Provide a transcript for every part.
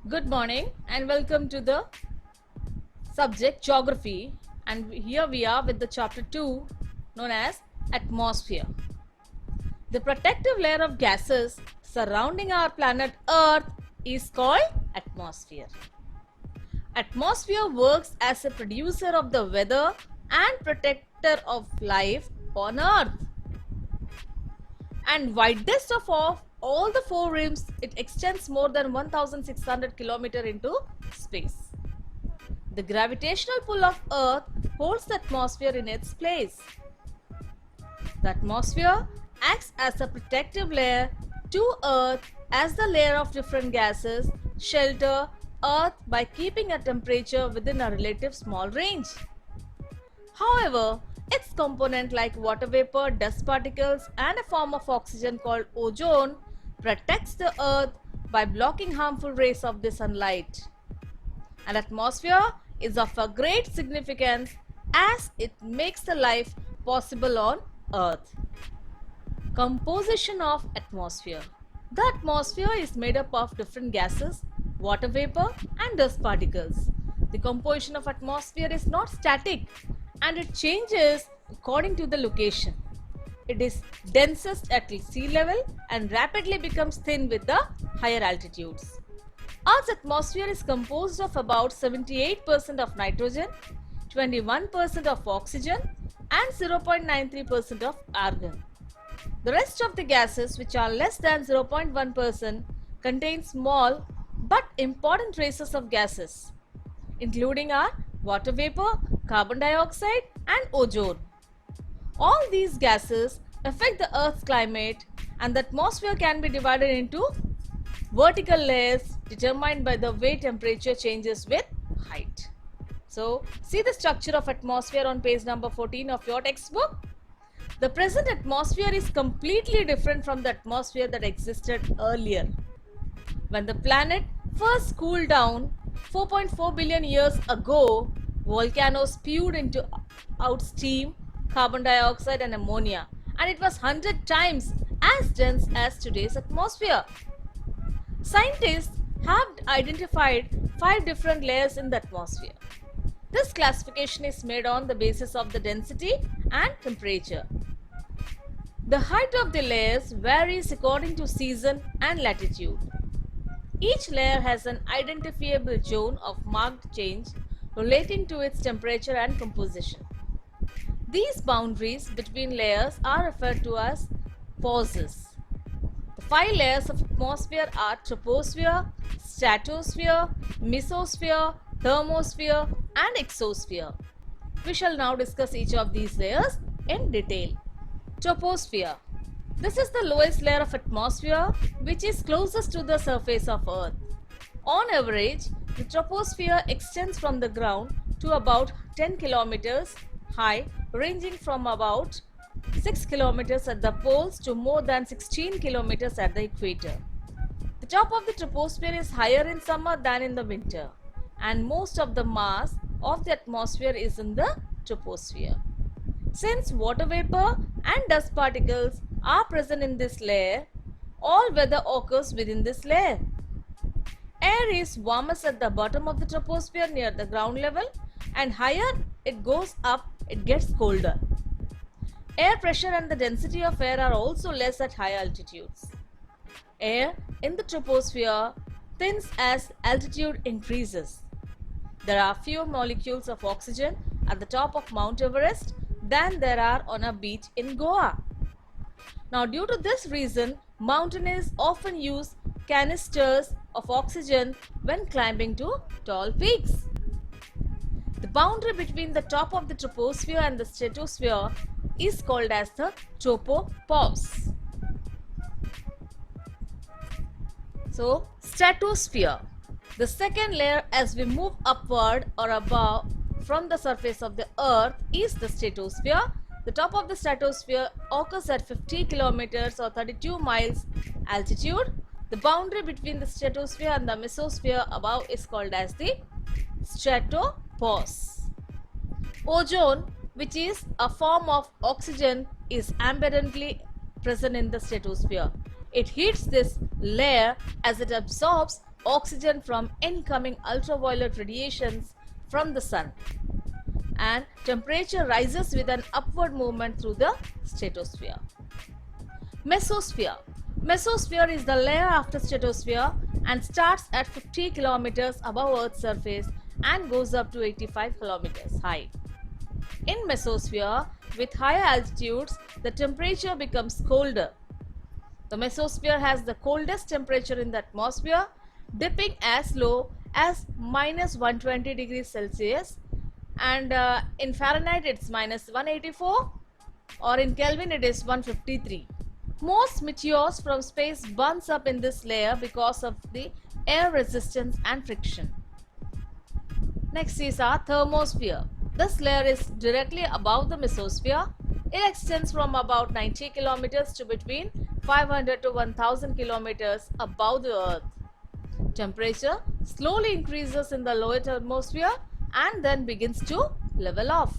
Good morning and welcome to the subject geography, and here we are with the chapter 2 known as atmosphere. The protective layer of gases surrounding our planet Earth is called atmosphere. Atmosphere works as a producer of the weather and protector of life on Earth. And widest of all the four rims, it extends more than 1600 km into space. The gravitational pull of Earth holds the atmosphere in its place. The atmosphere acts as a protective layer to Earth as the layer of different gases shelter Earth by keeping a temperature within a relative small range. However, its component like water vapor, dust particles and a form of oxygen called ozone protects the Earth by blocking harmful rays of the sunlight. An atmosphere is of a great significance as it makes the life possible on Earth. Composition of atmosphere. The atmosphere is made up of different gases, water vapor and dust particles. The composition of atmosphere is not static and it changes according to the location. It is densest at sea level and rapidly becomes thin with the higher altitudes. Earth's atmosphere is composed of about 78% of nitrogen, 21% of oxygen and 0.93% of argon. The rest of the gases, which are less than 0.1%, contain small but important traces of gases, including our water vapor, carbon dioxide and ozone. All these gases affect the Earth's climate, and the atmosphere can be divided into vertical layers determined by the way temperature changes with height. So, see the structure of atmosphere on page number 14 of your textbook. The present atmosphere is completely different from the atmosphere that existed earlier. When the planet first cooled down 4.4 billion years ago, volcanoes spewed out steam, carbon dioxide and ammonia, and it was 100 times as dense as today's atmosphere. Scientists have identified 5 different layers in the atmosphere. This classification is made on the basis of the density and temperature. The height of the layers varies according to season and latitude. Each layer has an identifiable zone of marked change relating to its temperature and composition. These boundaries between layers are referred to as pauses. The 5 layers of atmosphere are troposphere, stratosphere, mesosphere, thermosphere and exosphere. We shall now discuss each of these layers in detail. Troposphere. This is the lowest layer of atmosphere which is closest to the surface of Earth. On average, the troposphere extends from the ground to about 10 kilometers high, ranging from about 6 kilometers at the poles to more than 16 kilometers at the equator. The top of the troposphere is higher in summer than in the winter, and most of the mass of the atmosphere is in the troposphere. Since water vapor and dust particles are present in this layer, all weather occurs within this layer. Air is warmest at the bottom of the troposphere near the ground level, and higher it goes up, it gets colder. Air pressure and the density of air are also less at high altitudes. Air in the troposphere thins as altitude increases. There are fewer molecules of oxygen at the top of Mount Everest than there are on a beach in Goa. Now, due to this reason, mountaineers often use canisters of oxygen when climbing to tall peaks. The boundary between the top of the troposphere and the stratosphere is called as the tropopause. So, stratosphere. The second layer as we move upward or above from the surface of the Earth is the stratosphere. The top of the stratosphere occurs at 50 kilometers or 32 miles altitude. The boundary between the stratosphere and the mesosphere above is called as the stratopause. Ozone, which is a form of oxygen, is ambiently present in the stratosphere. It heats this layer as it absorbs oxygen from incoming ultraviolet radiations from the sun, and temperature rises with an upward movement through the stratosphere. Mesosphere. Mesosphere is the layer after stratosphere and starts at 50 kilometers above Earth's surface and goes up to 85 kilometers high. In mesosphere, with higher altitudes, the temperature becomes colder. The mesosphere has the coldest temperature in the atmosphere, dipping as low as minus 120 degrees Celsius, and in Fahrenheit it's minus 184, or in Kelvin it is 153. Most meteors from space burns up in this layer because of the air resistance and friction. Next is our thermosphere. This layer is directly above the mesosphere. It extends from about 90 kilometers to between 500 to 1000 kilometers above the Earth. Temperature slowly increases in the lower thermosphere and then begins to level off.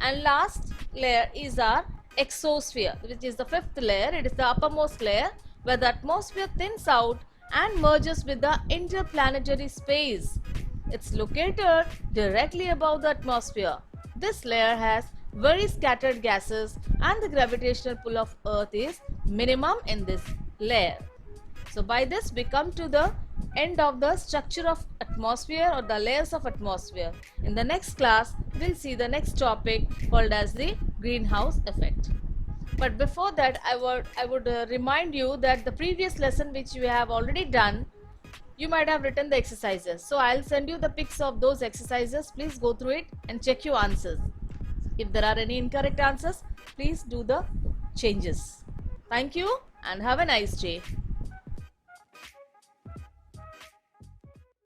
And last layer is our exosphere, which is the fifth layer. It is the uppermost layer where the atmosphere thins out and merges with the interplanetary space. It's located directly above the atmosphere. This layer has very scattered gases and the gravitational pull of Earth is minimum in this layer. So by this we come to the end of the structure of atmosphere or the layers of atmosphere. In the next class, we'll see the next topic called as the greenhouse effect. But before that, I would remind you that the previous lesson which you have already done, you might have written the exercises. So I'll send you the pics of those exercises. Please go through it and check your answers. If there are any incorrect answers, please do the changes. Thank you and have a nice day.